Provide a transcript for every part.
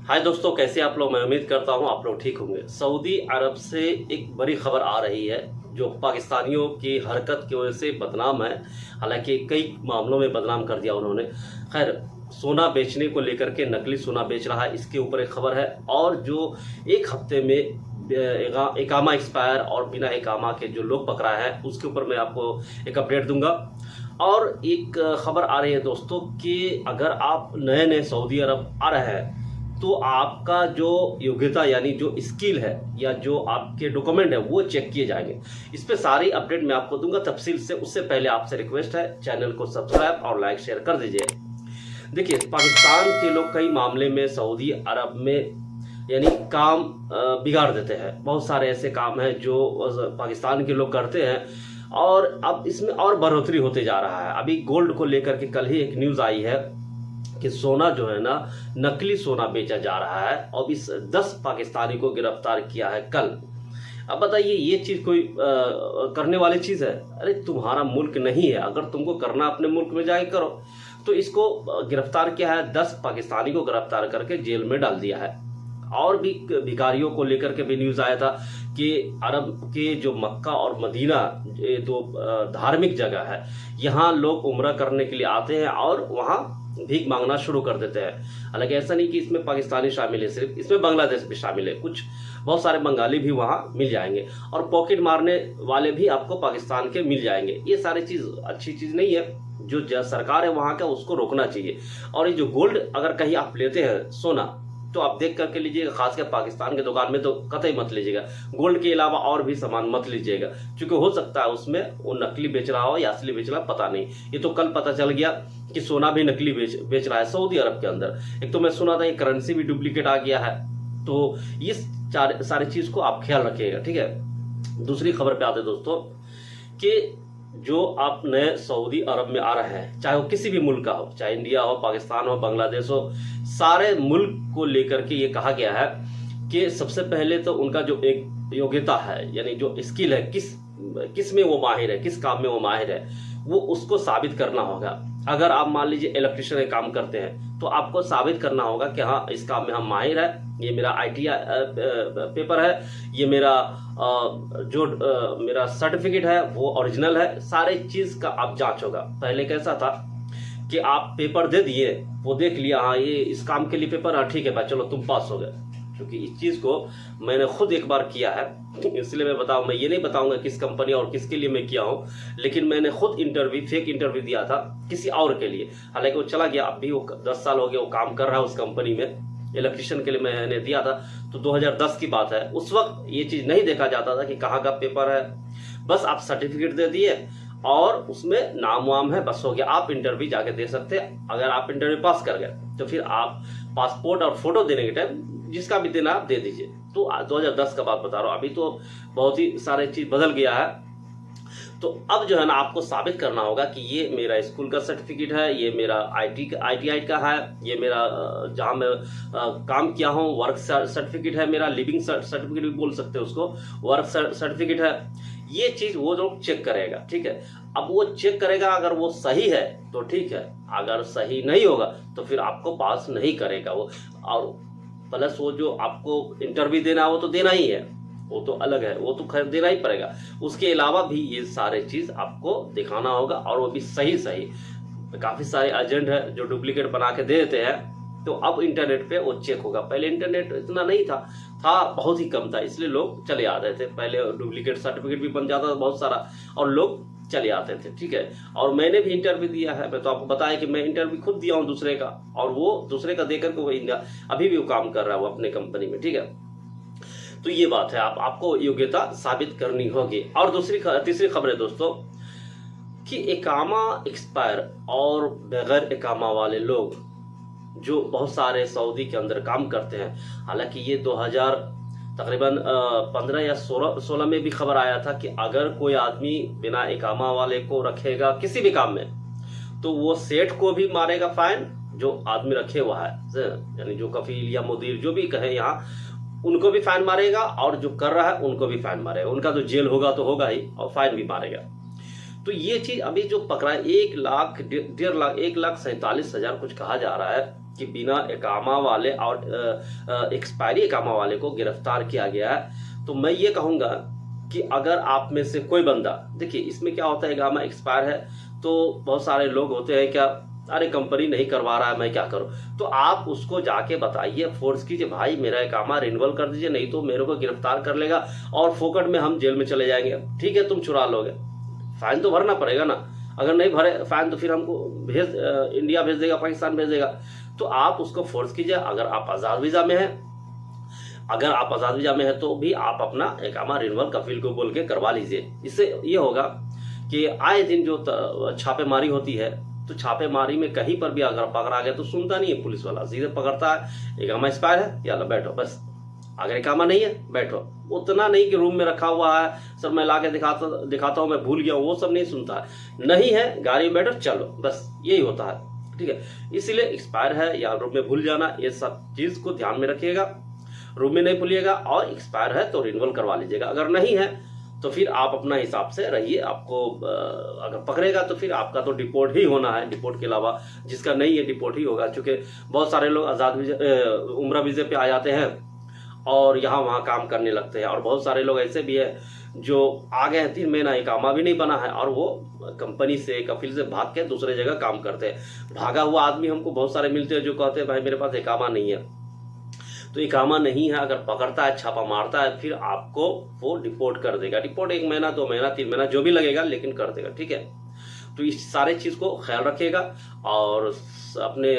हाय दोस्तों, कैसे आप लोग। मैं उम्मीद करता हूं आप लोग ठीक होंगे। सऊदी अरब से एक बड़ी खबर आ रही है जो पाकिस्तानियों की हरकत की वजह से बदनाम है। हालांकि कई मामलों में बदनाम कर दिया उन्होंने। खैर, सोना बेचने को लेकर के नकली सोना बेच रहा है, इसके ऊपर एक खबर है। और जो एक हफ्ते में इकामा एक्सपायर और बिना इकामा के जो लोग पकड़ा है उसके ऊपर मैं आपको एक अपडेट दूंगा। और एक खबर आ रही है दोस्तों कि अगर आप नए नए सऊदी अरब आ रहे हैं तो आपका जो योग्यता यानी जो स्किल है या जो आपके डॉक्यूमेंट है वो चेक किए जाएंगे। इस पे सारी अपडेट मैं आपको दूंगा तफसील से। उससे पहले आपसे रिक्वेस्ट है, चैनल को सब्सक्राइब और लाइक शेयर कर दीजिए। देखिए, पाकिस्तान के लोग कई मामले में सऊदी अरब में यानी काम बिगाड़ देते हैं। बहुत सारे ऐसे काम हैं जो पाकिस्तान के लोग करते हैं और अब इसमें और बढ़ोतरी होते जा रहा है। अभी गोल्ड को लेकर के कल ही एक न्यूज़ आई है कि सोना जो है ना, नकली सोना बेचा जा रहा है और इस 10 पाकिस्तानी को गिरफ्तार किया है कल। अब बताइए, ये चीज कोई करने वाली चीज है? अरे तुम्हारा मुल्क नहीं है, अगर तुमको करना अपने मुल्क में जाके करो। तो इसको गिरफ्तार किया है, 10 पाकिस्तानी को गिरफ्तार करके जेल में डाल दिया है। और भी भिखारियों को लेकर के भी न्यूज आया था कि अरब के जो मक्का और मदीना ये दो धार्मिक जगह है, यहाँ लोग उम्रा करने के लिए आते हैं और वहाँ भीख मांगना शुरू कर देते हैं। हालांकि ऐसा नहीं कि इसमें पाकिस्तानी शामिल है, सिर्फ इसमें बांग्लादेश भी शामिल है। कुछ बहुत सारे बंगाली भी वहाँ मिल जाएंगे और पॉकेट मारने वाले भी आपको पाकिस्तान के मिल जाएंगे। ये सारी चीज़ अच्छी चीज़ नहीं है। जो सरकार है वहाँ का उसको रोकना चाहिए। और ये जो गोल्ड अगर कहीं आप लेते हैं सोना, तो आप देख करके लीजिएगा। खासकर पाकिस्तान के दुकान में तो कतई मत लीजिएगा। गोल्ड के अलावा और भी सामान मत लीजिएगा, क्योंकि हो सकता है उसमें वो नकली बेच रहा हो या असली बेच रहा हो, पता नहीं। ये तो कल पता चल गया कि सोना भी नकली बेच रहा है सऊदी अरब के अंदर। एक तो मैं सुना था ये करेंसी भी डुप्लीकेट आ गया है। तो ये सारी चीज को आप ख्याल रखिएगा, ठीक है। दूसरी खबर पे आते दोस्तों कि जो आप नए सऊदी अरब में आ रहे हैं, चाहे वो किसी भी मुल्क का हो, चाहे इंडिया हो, पाकिस्तान हो, बांग्लादेश हो, सारे मुल्क को लेकर के ये कहा गया है कि सबसे पहले तो उनका जो एक योग्यता है यानी जो स्किल है, किस में वो माहिर है, किस काम में वो माहिर है, वो उसको साबित करना होगा। अगर आप मान लीजिए इलेक्ट्रिशियन का काम करते हैं तो आपको साबित करना होगा कि हाँ, इस काम में हम माहिर है, ये मेरा ITI पेपर है, ये मेरा मेरा सर्टिफिकेट है वो ओरिजिनल है। सारे चीज का आप जांच होगा। पहले कैसा था कि आप पेपर दे दिए, वो देख लिया, हाँ ये इस काम के लिए पेपर है, ठीक है भाई चलो तुम पास हो गए। क्योंकि इस चीज को मैंने खुद एक बार किया है, इसलिए मैं बताऊं, मैं ये नहीं बताऊंगा किस कंपनी और किसके लिए मैं किया हूं, लेकिन मैंने खुद फेक इंटरव्यू दिया था किसी और के लिए। हालांकि वो चला गया, अब भी वो 10 साल हो गए वो काम कर रहा है उस कंपनी में। इलेक्ट्रिशियन के लिए मैंने दिया था, तो 2010 की बात है। उस वक्त ये चीज नहीं देखा जाता था कि कहाँ का पेपर है, बस आप सर्टिफिकेट दे दिए और उसमें नाम वाम है, बस हो गया। आप इंटरव्यू जाके दे सकते हैं। अगर आप इंटरव्यू पास कर गए तो फिर आप पासपोर्ट और फोटो देने के टाइम जिसका भी देना आप दे दीजिए। तो 2010 का बात बता रहा हूँ, अभी तो बहुत ही सारे चीज बदल गया है। तो अब जो है ना, आपको साबित करना होगा कि ये मेरा स्कूल का सर्टिफिकेट है, ये मेरा ITI का है, ये मेरा जहाँ मैं काम किया हूँ वर्क सर्टिफिकेट है, मेरा लिविंग सर्टिफिकेट भी बोल सकते हैं उसको, वर्क सर्टिफिकेट है। ये चीज वो लोग चेक करेगा, ठीक है। अब वो चेक करेगा, अगर वो सही है तो ठीक है, अगर सही नहीं होगा तो फिर आपको पास नहीं करेगा वो। और प्लस वो जो आपको इंटरव्यू देना है वो तो देना ही है, वो तो अलग है, वो तो खैर देना ही पड़ेगा। उसके अलावा भी ये सारे चीज आपको दिखाना होगा और वो भी सही। काफी सारे एजेंट है जो डुप्लीकेट बना के दे देते हैं, तो अब इंटरनेट पे वो चेक होगा। पहले इंटरनेट इतना नहीं था, बहुत ही कम था, इसलिए लोग चले आते थे। पहले डुप्लीकेट सर्टिफिकेट भी बन जाता था बहुत सारा और लोग चले आते थे, ठीक है। और मैंने भी इंटरव्यू दिया है, मैं तो आपको बताया कि मैं इंटरव्यू खुद दिया हूँ दूसरे का, और वो दूसरे का देकर के वो अभी भी वो काम कर रहा है वो अपने कंपनी में, ठीक है। तो ये बात है, आपको योग्यता साबित करनी होगी। और तीसरी खबर है दोस्तों कि इकामा एक्सपायर और बगैर इकामा वाले लोग जो बहुत सारे सऊदी के अंदर काम करते हैं। हालांकि ये 2000 तकरीबन 15 या 16 में भी खबर आया था कि अगर कोई आदमी बिना इकामा वाले को रखेगा किसी भी काम में, तो वो सेठ को भी मारेगा फाइन, जो आदमी रखे हुआ है यानी जो कफील या मुदीर जो भी कहे यहाँ, उनको भी फाइन मारेगा, और जो कर रहा है उनको भी फाइन मारेगा। उनका तो जेल होगा तो होगा ही, और फाइन भी मारेगा। तो ये चीज अभी जो पकड़ा है 1 लाख 1.47 लाख कुछ कहा जा रहा है कि बिना इकामा वाले और एक्सपायरी इकामा वाले को गिरफ्तार किया गया है। तो मैं ये कहूँगा कि अगर आप में से कोई बंदा, देखिए इसमें क्या होता है, इकामा एक्सपायर है तो बहुत सारे लोग होते हैं क्या, अरे कंपनी नहीं करवा रहा है मैं क्या करूं, तो आप उसको जाके बताइए, फोर्स कीजिए, भाई मेरा इकामा रिन्यूअल कर दीजिए, नहीं तो मेरे को गिरफ्तार कर लेगा और फोकट में हम जेल में चले जाएंगे। ठीक है, तुम चुरा लोगे, फाइन तो भरना पड़ेगा ना, अगर नहीं भरे फाइन तो फिर हमको इंडिया भेज देगा, पाकिस्तान भेज देगा। तो आप उसको फोर्स कीजिए। अगर आप आज़ाद वीज़ा में हैं तो भी आप अपना इकामा रिन्यूअल कफील को बोल के करवा लीजिए। इससे ये होगा कि आए दिन जो छापेमारी होती है, तो छापेमारी में कहीं पर भी अगर पकड़ा गया तो सुनता नहीं है पुलिस वाला, सीधे पकड़ता है, इकामा एक्सपायर है, याला बैठो बस, अगर इकामा नहीं है बैठो। उतना नहीं कि रूम में रखा हुआ है, सर मैं ला के दिखाता हूँ, मैं भूल गया हूँ, वो सब नहीं सुनता है। नहीं है, गाड़ी में बैठो चलो, बस यही होता है। ठीक है, इसीलिए एक्सपायर है या रूम में भूल जाना, ये सब चीज को ध्यान में रखिएगा। रूम में नहीं भूलिएगा, और एक्सपायर है तो रिन्यूअल करवा लीजिएगा। अगर नहीं है तो फिर आप अपना हिसाब से रहिए। आपको अगर पकड़ेगा तो फिर आपका तो डिपोर्ट ही होना है, डिपोर्ट के अलावा जिसका नहीं है डिपोर्ट ही होगा। क्योंकि बहुत सारे लोग आज़ाद उम्रा वीज़े पे आ जाते हैं और यहाँ वहाँ काम करने लगते हैं, और बहुत सारे लोग ऐसे भी है जो आ गए हैं, 3 महीना इकामा भी नहीं बना है और वो कंपनी से, कफिल से भाग के दूसरे जगह काम करते हैं। भागा हुआ आदमी हमको बहुत सारे मिलते हैं जो कहते हैं भाई मेरे पास इकामा नहीं है। तो इकामा नहीं है, अगर पकड़ता है, छापा मारता है, फिर आपको वो डिपोर्ट कर देगा। डिपोर्ट 1 महीना, 2 महीना, 3 महीना जो भी लगेगा, लेकिन कर देगा। ठीक है, तो इस सारे चीज को ख्याल रखिएगा और अपने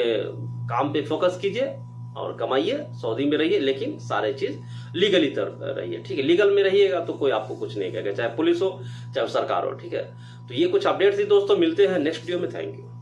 काम पे फोकस कीजिए और कमाइए, सऊदी में रहिए, लेकिन सारे चीज लीगली रहिए। ठीक है, लीगल में रहिएगा तो कोई आपको कुछ नहीं कहेगा, चाहे पुलिस हो चाहे सरकार हो। ठीक है, तो ये कुछ अपडेट्स थी दोस्तों, मिलते हैं नेक्स्ट वीडियो में। Thank you.